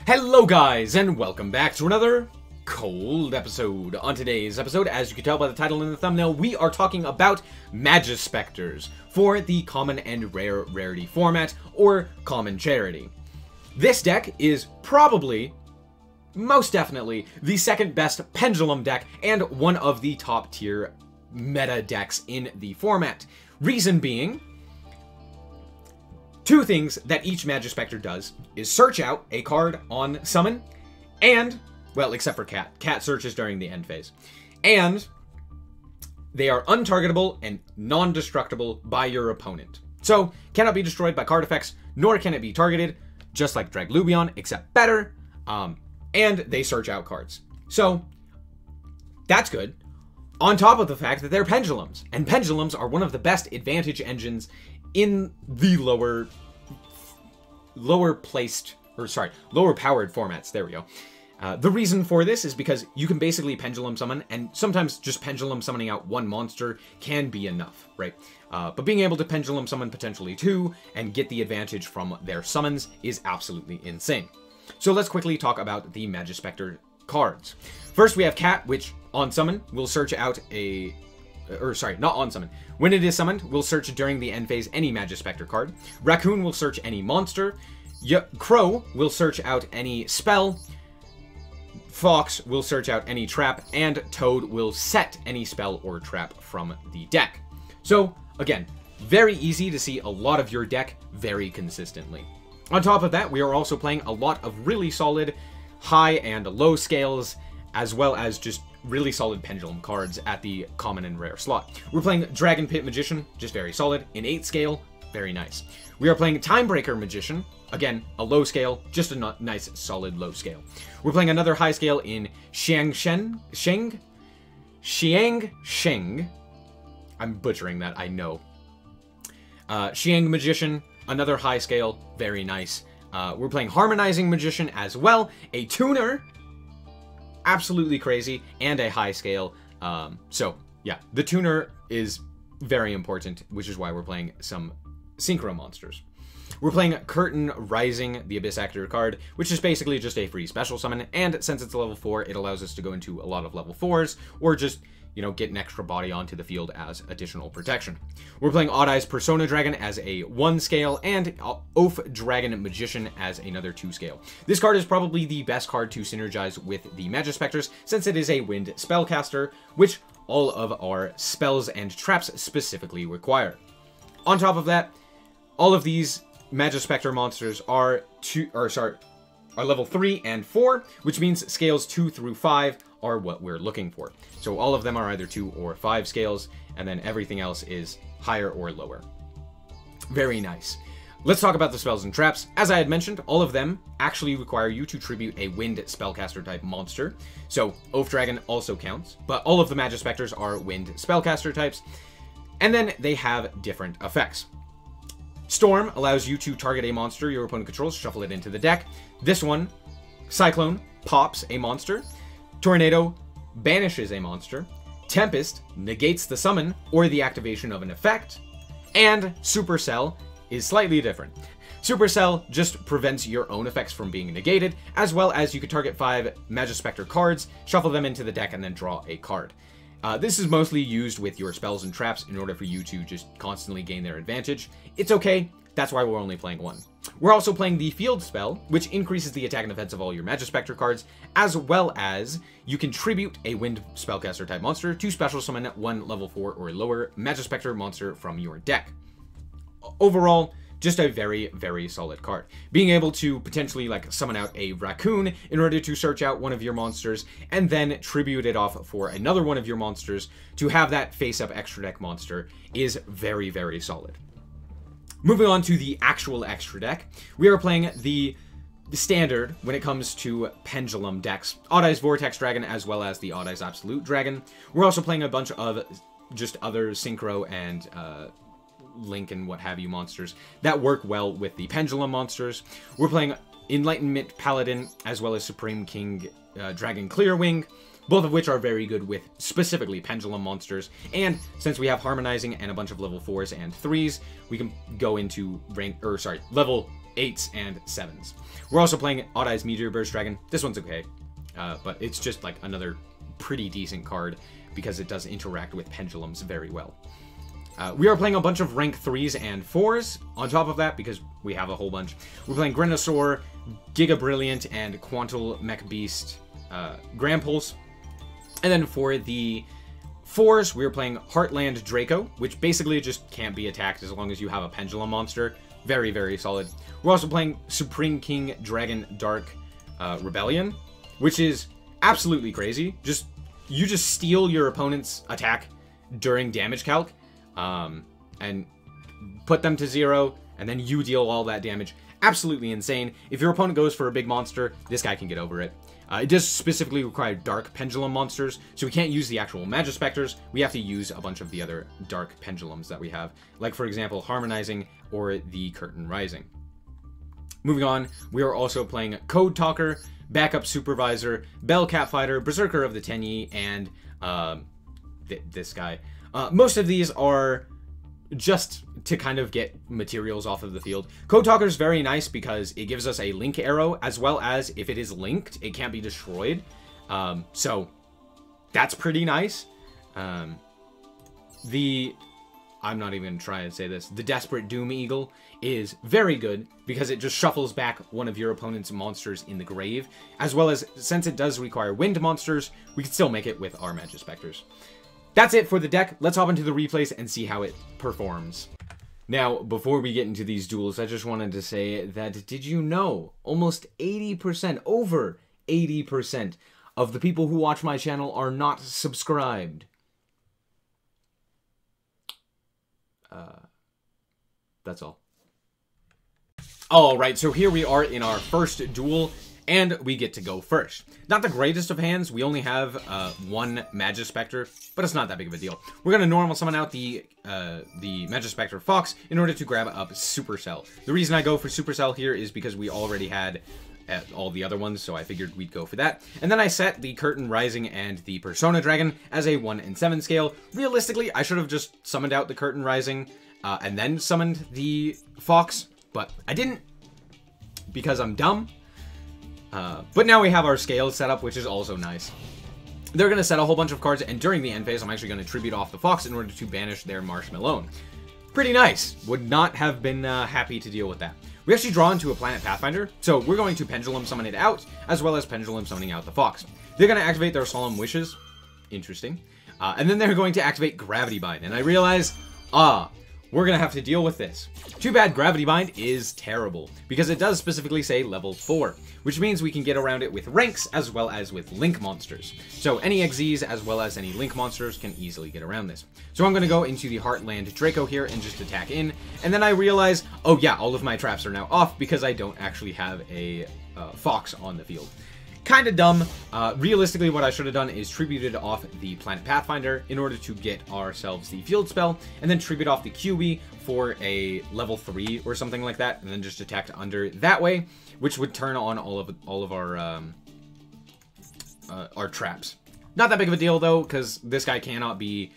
Hello guys, and welcome back to another cold episode. On today's episode, as you can tell by the title and the thumbnail, we are talking about Majespecters for the common and rare rarity format, or common charity. This deck is probably, most definitely, the second best pendulum deck and one of the top tier meta decks in the format. Reason being, two things that each Majespecter does is search out a card on summon, and, well, except for Cat. Cat searches during the end phase. And they are untargetable and non-destructible by your opponent. So, cannot be destroyed by card effects, nor can it be targeted, just like Draglubion, except better. And they search out cards. So, that's good. On top of the fact that they're pendulums. And pendulums are one of the best advantage engines in the lower powered formats. There we go. The reason for this is because you can basically pendulum summon, and sometimes just pendulum summoning out one monster can be enough, right? But being able to pendulum summon potentially two and get the advantage from their summons is absolutely insane. So let's quickly talk about the Majespecter cards. First, we have Cat, which on summon will search out a... not on summon. When it is summoned, will search during the end phase any Majespecter card. Raccoon will search any monster. Crow will search out any spell. Fox will search out any trap. And Toad will set any spell or trap from the deck. So, again, very easy to see a lot of your deck very consistently. On top of that, we are also playing a lot of really solid high and low scales, as well as just really solid pendulum cards at the common and rare slot. We're playing Dragon Pit Magician, just very solid. In 8 scale, very nice. We are playing Timebreaker Magician, again, a low scale, just a nice solid low scale. We're playing another high scale in Xiang Sheng. I'm butchering that, I know. Xiang Magician, another high scale, very nice. We're playing Harmonizing Magician as well, a tuner, absolutely crazy, and a high scale. So yeah, the tuner is very important, which is why we're playing some synchro monsters. We're playing Curtain Rising, the Abyss Actor card, which is basically just a free special summon, and since it's a level 4, it allows us to go into a lot of level 4s, or just, you know, get an extra body onto the field as additional protection. We're playing Odd Eyes Persona Dragon as a 1 scale, and Oaf Dragon Magician as another 2 scale. This card is probably the best card to synergize with the Majespecters, since it is a wind spellcaster, which all of our spells and traps specifically require. On top of that, all of these Majespecter monsters are level 3 and 4, which means scales 2 through 5 are what we're looking for. So all of them are either 2 or 5 scales, and then everything else is higher or lower. Very nice. Let's talk about the spells and traps. As I had mentioned, all of them actually require you to tribute a wind spellcaster type monster. So Oaf Dragon also counts, but all of the Majespecters are wind spellcaster types, and then they have different effects. Storm allows you to target a monster your opponent controls, shuffle it into the deck. This one, Cyclone, pops a monster. Tornado banishes a monster. Tempest negates the summon or the activation of an effect. And Supercell is slightly different. Supercell just prevents your own effects from being negated, as well as you can target 5 Majespecter cards, shuffle them into the deck, and then draw a card. This is mostly used with your spells and traps in order for you to just constantly gain their advantage. It's okay, that's why we're only playing 1. We're also playing the Field spell, which increases the attack and defense of all your Majespecter cards, as well as you can tribute a wind spellcaster type monster to special summon 1 level 4 or lower Majespecter monster from your deck. Overall, just a very, very solid card. Being able to potentially summon out a Raccoon in order to search out one of your monsters and then tribute it off for another one of your monsters to have that face-up extra deck monster is very, very solid. Moving on to the actual extra deck, we are playing the standard when it comes to pendulum decks. Odd Eyes Vortex Dragon as well as the Odd Eyes Absolute Dragon. We're also playing a bunch of just other synchro and Link and what have you monsters that work well with the pendulum monsters. We're playing Enlightenment Paladin as well as Supreme King Dragon Clearwing, both of which are very good with specifically pendulum monsters. And since we have Harmonizing and a bunch of level 4s and 3s, we can go into level 8s and 7s. We're also playing Odd Eyes Meteor Burst Dragon. This one's okay, but it's just like another pretty decent card because it does interact with pendulums very well. We are playing a bunch of rank 3s and 4s on top of that because we have a whole bunch. We're playing Grenosaur, Giga Brilliant, and Quantal Mech Beast Grand Pulse. And then for the 4s, we're playing Heartland Draco, which basically just can't be attacked as long as you have a pendulum monster. Very, very solid. We're also playing Supreme King Dragon Dark Rebellion, which is absolutely crazy. You just steal your opponent's attack during damage calc, and put them to 0, and then you deal all that damage. Absolutely insane. If your opponent goes for a big monster, this guy can get over it. It does specifically require dark pendulum monsters, so we can't use the actual Majespecters. We have to use a bunch of the other dark pendulums that we have, like, for example, Harmonizing or the Curtain Rising. Moving on, we are also playing Code Talker, Backup Supervisor, Bell Catfighter, Berserker of the Tenyi, and this guy. Most of these are just to kind of get materials off of the field. Code Talker is very nice because it gives us a link arrow, as well as if it is linked, it can't be destroyed. So that's pretty nice. I'm not even trying to say this. The Desperate Doom Eagle is very good because it just shuffles back one of your opponent's monsters in the grave, as well as, since it does require wind monsters, we can still make it with our Majespecters. That's it for the deck. Let's hop into the replays and see how it performs. Now, before we get into these duels, I just wanted to say that, did you know, almost 80%, over 80% of the people who watch my channel are not subscribed? That's all. Alright, so here we are in our first duel, and we get to go first. Not the greatest of hands, we only have one Majespecter, but it's not that big of a deal. We're going to normal summon out the Majespecter Fox in order to grab up Supercell. The reason I go for Supercell here is because we already had all the other ones, so I figured we'd go for that. And then I set the Curtain Rising and the Persona Dragon as a 1 in 7 scale. Realistically, I should have just summoned out the Curtain Rising and then summoned the Fox, but I didn't because I'm dumb. But now we have our scale set up, which is also nice. They're going to set a whole bunch of cards, and during the end phase, I'm actually going to tribute off the Fox in order to banish their Marshmallow. Pretty nice. Would not have been happy to deal with that. We actually draw into a Planet Pathfinder, so we're going to Pendulum Summon it out, as well as Pendulum Summoning out the Fox. They're going to activate their Solemn Wishes. Interesting. And then they're going to activate Gravity Bind, and I realize, we're going to have to deal with this. Too bad Gravity Bind is terrible, because it does specifically say level 4, which means we can get around it with ranks as well as with link monsters. So any XZs as well as any link monsters can easily get around this. So I'm going to go into the Heartland Draco here and just attack in, and then I realize, oh yeah, all of my traps are now off because I don't actually have a Fox on the field. Kind of dumb. Realistically, what I should have done is tributed off the Planet Pathfinder in order to get ourselves the field spell, and then tribute off the QB for a level 3 or something like that, and then just attacked under that way, which would turn on all of our traps. Not that big of a deal though, because this guy cannot be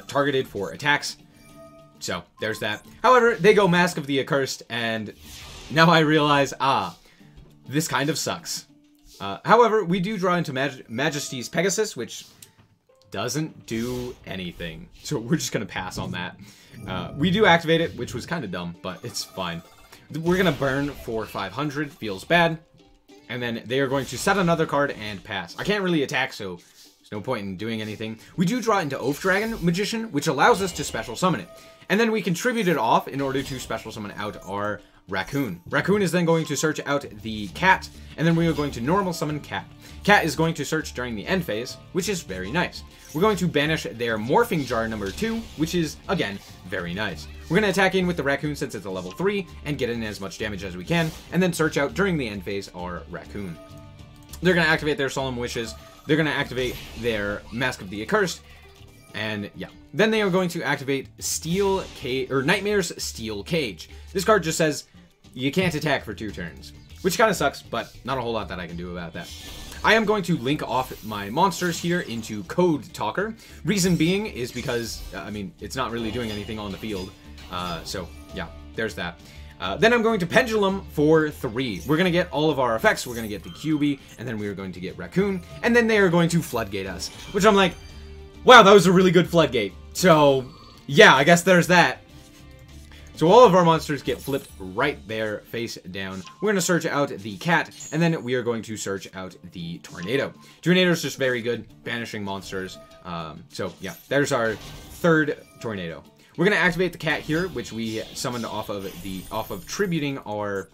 targeted for attacks. So there's that. However, they go Mask of the Accursed, and now I realize, this kind of sucks. However, we do draw into Majesty's Pegasus, which doesn't do anything. So we're just going to pass on that. We do activate it, which was kind of dumb, but it's fine. We're going to burn for 500, feels bad. And then they are going to set another card and pass. I can't really attack, so there's no point in doing anything. We do draw into Oath Dragon Magician, which allows us to special summon it. And then we can tribute it off in order to special summon out our Raccoon. Raccoon is then going to search out the Cat, and then we are going to normal summon Cat. Cat is going to search during the end phase, which is very nice. We're going to banish their Morphing Jar number 2, which is, again, very nice. We're going to attack in with the Raccoon since it's a level 3, and get in as much damage as we can, and then search out during the end phase our Raccoon. They're going to activate their Solemn Wishes, they're going to activate their Mask of the Accursed, and yeah. Then they are going to activate Nightmare's Steel Cage. This card just says, you can't attack for 2 turns, which kind of sucks, but not a whole lot that I can do about that. I am going to link off my monsters here into Code Talker. Reason being is because, I mean, it's not really doing anything on the field. So, yeah, there's that. Then I'm going to Pendulum for 3. We're going to get all of our effects. We're going to get the QB, and then we are going to get Raccoon, and then they are going to Floodgate us. Which I'm like, wow, that was a really good Floodgate. So, yeah, I guess there's that. So all of our monsters get flipped right there, face down. We're going to search out the cat, and then we are going to search out the tornado. Tornado is just very good, banishing monsters. So yeah, there's our 3rd tornado. We're going to activate the cat here, which we summoned off of tributing our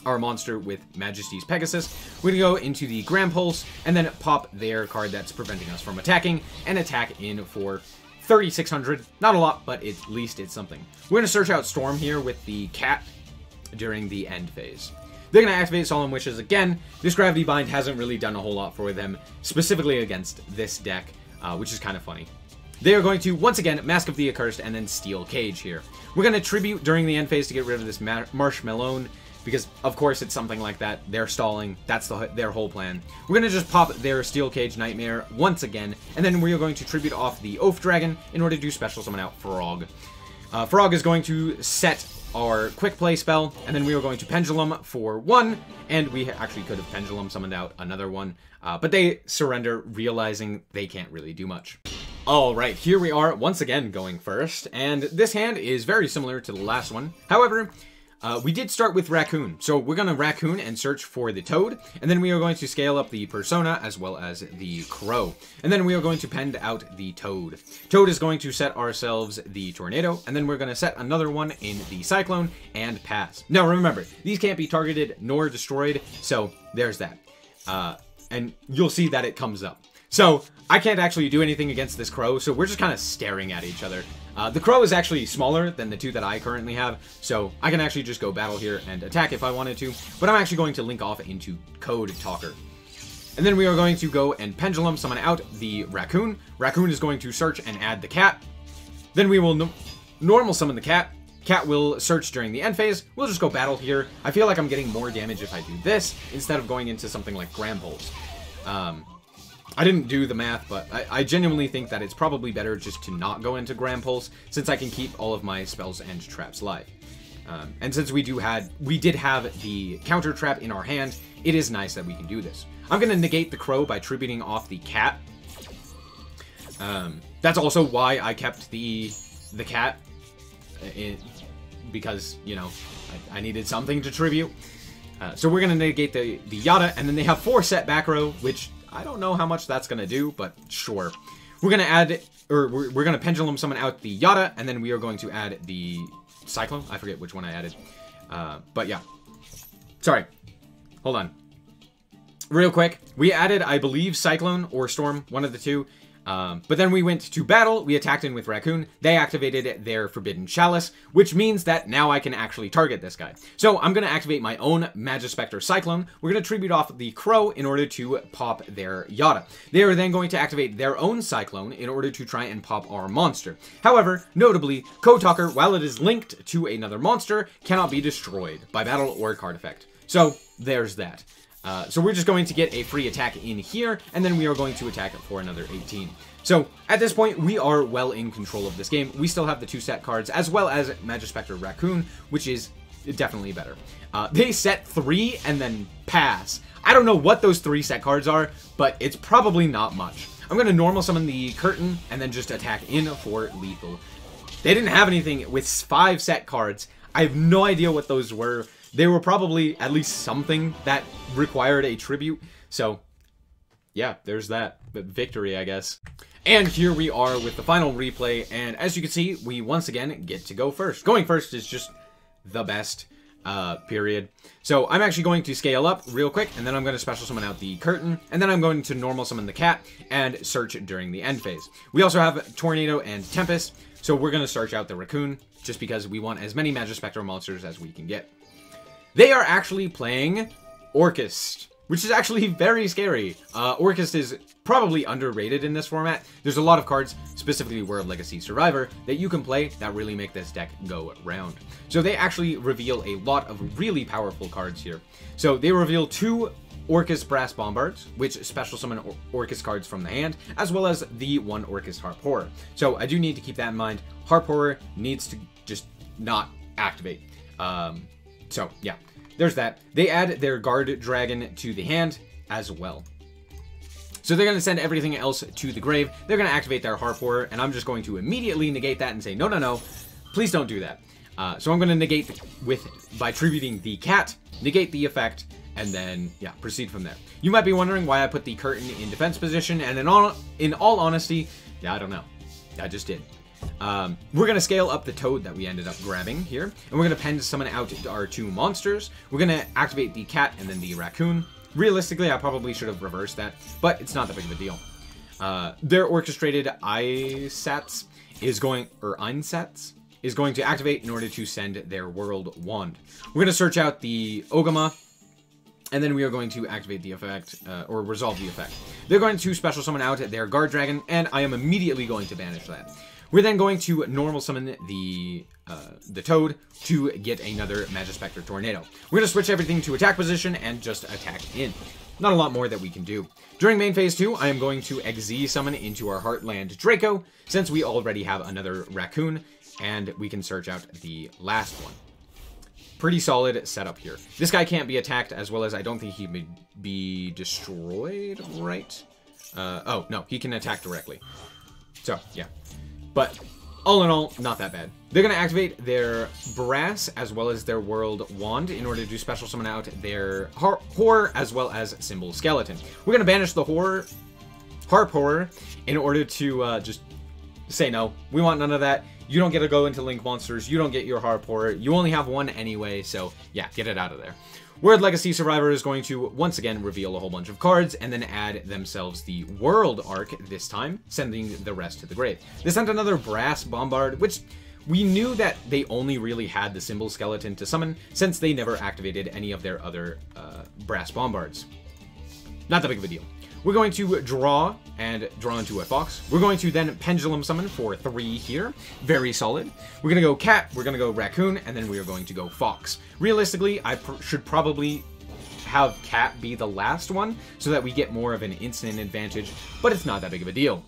monster with Majesty's Pegasus. We're going to go into the Grand Pulse, and then pop their card that's preventing us from attacking, and attack in for 3,600. Not a lot, but at least it's something. We're going to search out Storm here with the cat during the end phase. They're going to activate Solemn Wishes again. This Gravity Bind hasn't really done a whole lot for them, specifically against this deck, which is kind of funny. They are going to, once again, Mask of the Accursed and then Steel Cage here. We're going to Tribute during the end phase to get rid of this Marshmallow, because, of course, it's something like that. They're stalling. That's their whole plan. We're going to just pop their Steel Cage Nightmare once again, and then we are going to Tribute off the Oath Dragon in order to special summon out Frog. Frog is going to set our Quick Play spell, and then we are going to Pendulum for 1, and we actually could have Pendulum summoned out another one, but they surrender, realizing they can't really do much. Alright, here we are once again going first, and this hand is very similar to the last one. However, we did start with Raccoon, so we're going to Raccoon and search for the Toad, and then we are going to scale up the Persona as well as the Crow, and then we are going to pend out the Toad. Toad is going to set ourselves the Tornado, and then we're going to set another one in the Cyclone and pass. Now remember, these can't be targeted nor destroyed, so there's that. And you'll see that it comes up. So, I can't actually do anything against this Crow, so we're just kind of staring at each other. The Crow is actually smaller than the 2 that I currently have, so I can actually just go battle here and attack if I wanted to, but I'm actually going to link off into Code Talker. And then we are going to go and Pendulum summon out the Raccoon. Raccoon is going to search and add the cat. Then we will normal summon the cat. Cat will search during the end phase. We'll just go battle here. I feel like I'm getting more damage if I do this, instead of going into something like Grand Pulse. I didn't do the math, but I genuinely think that it's probably better just to not go into Grand Pulse, since I can keep all of my spells and traps live. And since we did have the counter trap in our hand, it is nice that we can do this. I'm going to negate the Crow by tributing off the cat. That's also why I kept the cat, because, you know, I needed something to tribute. So we're going to negate the Yada, and then they have 4 set back row, which I don't know how much that's going to do, but sure. We're going to add, or we're going to Pendulum summon out the Yada, and then we are going to add the Cyclone. I forget which one I added. But yeah. Sorry. Hold on. Real quick. We added, I believe, Cyclone or Storm, one of the 2. But then we went to battle, we attacked in with Raccoon, they activated their Forbidden Chalice, which means that now I can actually target this guy. So I'm going to activate my own Majespecter Cyclone, we're going to tribute off the Crow in order to pop their Yada. They are then going to activate their own Cyclone in order to try and pop our monster. However, notably, Code Talker, while it is linked to another monster, cannot be destroyed by battle or card effect. So there's that. So we're just going to get a free attack in here, and then we are going to attack for another 18. So at this point, we are well in control of this game. We still have the 2 set cards, as well as Majespecter Raccoon, which is definitely better. They set 3 and then pass. I don't know what those 3 set cards are, but it's probably not much. I'm going to normal summon the Curtain, and then just attack in for lethal. They didn't have anything with 5 set cards. I have no idea what those were. They were probably at least something that required a tribute. So, yeah, there's that. But victory, I guess. And here we are with the final replay. And as you can see, we once again get to go first. Going first is just the best, period. So I'm actually going to scale up real quick. And then I'm going to special summon out the Curtain. And then I'm going to normal summon the cat and search during the end phase. We also have Tornado and Tempest. So we're going to search out the Raccoon, just because we want as many Majespecter monsters as we can get. They are actually playing Orchist, which is actually very scary. Orchist is probably underrated in this format. There's a lot of cards, specifically World Legacy Survivor, that you can play that really make this deck go round. So they actually reveal a lot of really powerful cards here. So they reveal 2 Orchist Brass Bombards, which special summon Orchist cards from the hand, as well as the 1 Orchist Harp Horror. So I do need to keep that in mind. Harp Horror needs to just not activate. So, yeah, there's that. They add their guard dragon to the hand as well. So they're going to send everything else to the grave. They're going to activate their Harp Horror, and I'm just going to immediately negate that and say, no, no, no, please don't do that. So I'm going to negate by tributing the cat, negate the effect, and then, yeah, proceed from there. You might be wondering why I put the curtain in defense position, and in all honesty, yeah, I don't know. I just did. We're going to scale up the toad that we ended up grabbing here, and we're going to pen summon out our 2 monsters. We're going to activate the cat and then the raccoon. Realistically, I probably should have reversed that, but it's not that big of a deal. Their orchestrated Einsatz is going to activate in order to send their World Wand. We're going to search out the Ogama, and then we are going to activate the effect, or resolve the effect. They're going to special summon out their Guard Dragon, and I am immediately going to banish that. We're then going to normal summon the Toad to get another Majespecter Tornado. We're going to switch everything to attack position and just attack in. Not a lot more that we can do. During main phase 2, I am going to XZ summon into our Heartland Draco, since we already have another Raccoon, and we can search out the last one. Pretty solid setup here. This guy can't be attacked, as well as I don't think he may be destroyed, right? Oh, no, he can attack directly. So, yeah. But, all in all, not that bad. They're going to activate their Brass as well as their World Wand in order to special summon out their Horror as well as Symbol Skeleton. We're going to banish the Harp Horror in order to just say no. We want none of that. You don't get to go into Link monsters. You don't get your Harp Horror. You only have one anyway, so yeah, get it out of there. World Legacy Survivor is going to, once again, reveal a whole bunch of cards and then add themselves the World Arc this time, sending the rest to the grave. They sent another Brass Bombard, which we knew that they only really had the Symbol Skeleton to summon, since they never activated any of their other Brass Bombards. Not that big of a deal. We're going to draw into a Fox. We're going to then Pendulum Summon for 3 here. Very solid. We're going to go Cat, we're going to go Raccoon, and then we are going to go Fox. Realistically, I should probably have Cat be the last one, so that we get more of an instant advantage, but it's not that big of a deal.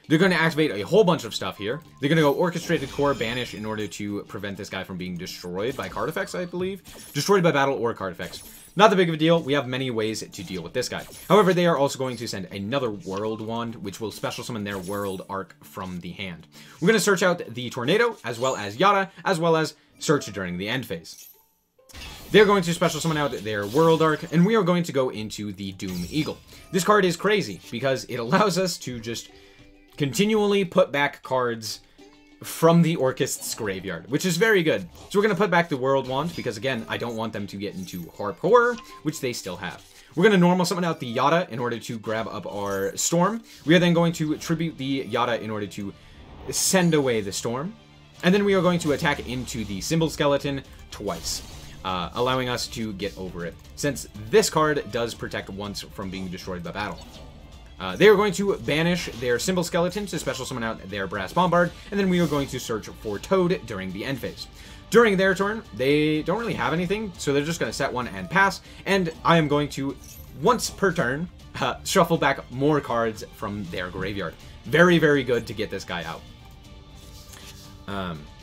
They're going to activate a whole bunch of stuff here. They're going to go Orchestrated Core, Banish in order to prevent this guy from being destroyed by card effects, I believe. Destroyed by battle or card effects. Not that big of a deal. We have many ways to deal with this guy. However, they are also going to send another World Wand, which will special summon their World Arc from the hand. We're going to search out the Tornado, as well as Yada, as well as search during the end phase. They're going to special summon out their World Arc, and we are going to go into the Doom Eagle. This card is crazy, because it allows us to just continually put back cards from the Orchest's graveyard, which is very good. So we're going to put back the World Wand, because again, I don't want them to get into Harp Horror, which they still have. We're going to normal summon out the Yada in order to grab up our Storm. We are then going to tribute the Yada in order to send away the Storm. And then we are going to attack into the Symbol Skeleton twice, allowing us to get over it, since this card does protect once from being destroyed by battle. They are going to banish their Symbol Skeleton to special summon out their Brass Bombard, and then we are going to search for Toad during the end phase. During their turn, they don't really have anything, so they're just going to set one and pass, and I am going to, once per turn, shuffle back more cards from their graveyard. Very, very good to get this guy out.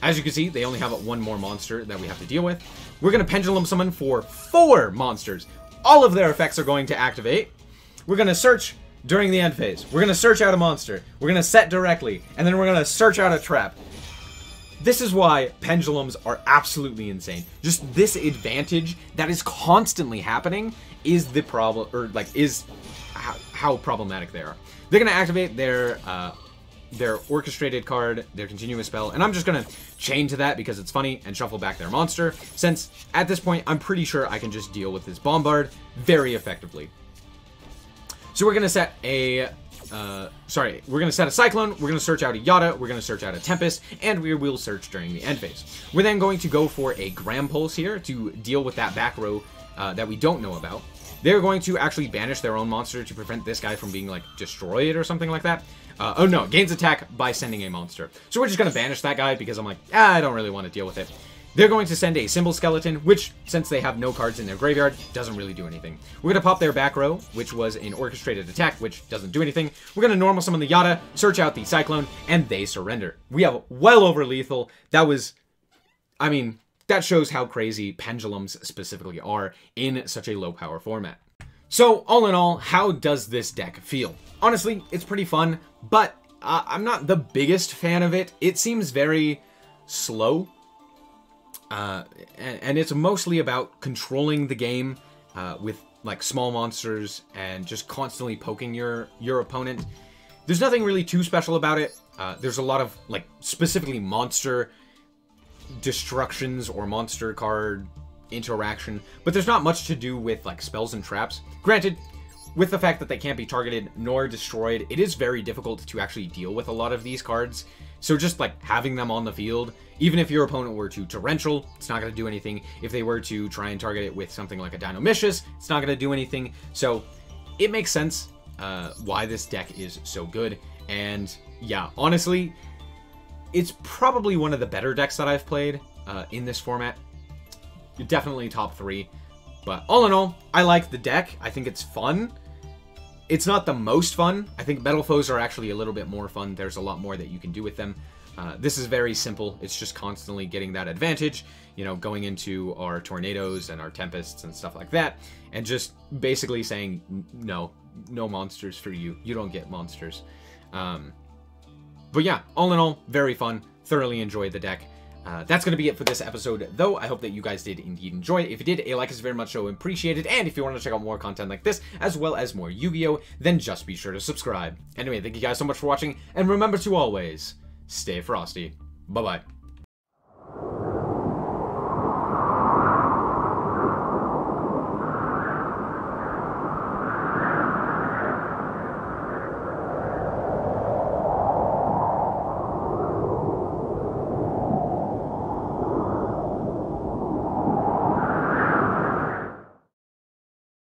As you can see, they only have one more monster that we have to deal with. We're going to Pendulum Summon for 4 monsters. All of their effects are going to activate. We're going to search during the end phase. We're going to search out a monster. We're going to set directly. And then we're going to search out a trap. This is why pendulums are absolutely insane. Just this advantage that is constantly happening is the problem, or like is how problematic they are. They're going to activate their orchestrated card, their continuous spell, and I'm just going to chain to that because it's funny and shuffle back their monster, since at this point I'm pretty sure I can just deal with this Bombard very effectively. So we're going to set a, we're going to set a Cyclone, we're going to search out a Yada, we're going to search out a Tempest, and we will search during the end phase. We're then going to go for a Gram Pulse here to deal with that back row that we don't know about. They're going to actually banish their own monster to prevent this guy from being, like, destroyed or something like that. Oh no, gains attack by sending a monster. So we're just going to banish that guy because I'm like, I don't really want to deal with it. They're going to send a Symbol Skeleton, which, since they have no cards in their graveyard, doesn't really do anything. We're going to pop their back row, which was an orchestrated attack, which doesn't do anything. We're going to normal summon the Yada, search out the Cyclone, and they surrender. We have well over lethal. That was, I mean, that shows how crazy pendulums specifically are in such a low power format. So all in all, how does this deck feel? Honestly, it's pretty fun, but I'm not the biggest fan of it. It seems very slow, and it's mostly about controlling the game with like small monsters and just constantly poking your opponent. There's nothing really too special about it. There's a lot of like specifically monster destructions or monster card interaction, but there's not much to do with like spells and traps. Granted, with the fact that they can't be targeted nor destroyed, it is very difficult to actually deal with a lot of these cards. So just like having them on the field, even if your opponent were to torrential, it's not going to do anything. If they were to try and target it with something like a Dinomishus, it's not going to do anything. So it makes sense why this deck is so good. And yeah, honestly, it's probably one of the better decks that I've played in this format. Definitely top 3. But all in all, I like the deck. I think it's fun. It's not the most fun. I think Metal Foes are actually a little bit more fun. There's a lot more that you can do with them. This is very simple. It's just constantly getting that advantage, you know, going into our Tornadoes and our Tempests and stuff like that, and just basically saying, no monsters for you. You don't get monsters. But yeah, all in all, very fun. Thoroughly enjoyed the deck. That's going to be it for this episode, though. I hope that you guys did indeed enjoy it. If you did, a like is very much so appreciated. And if you want to check out more content like this, as well as more Yu-Gi-Oh!, then just be sure to subscribe. Anyway, thank you guys so much for watching, and remember to always stay frosty. Bye-bye.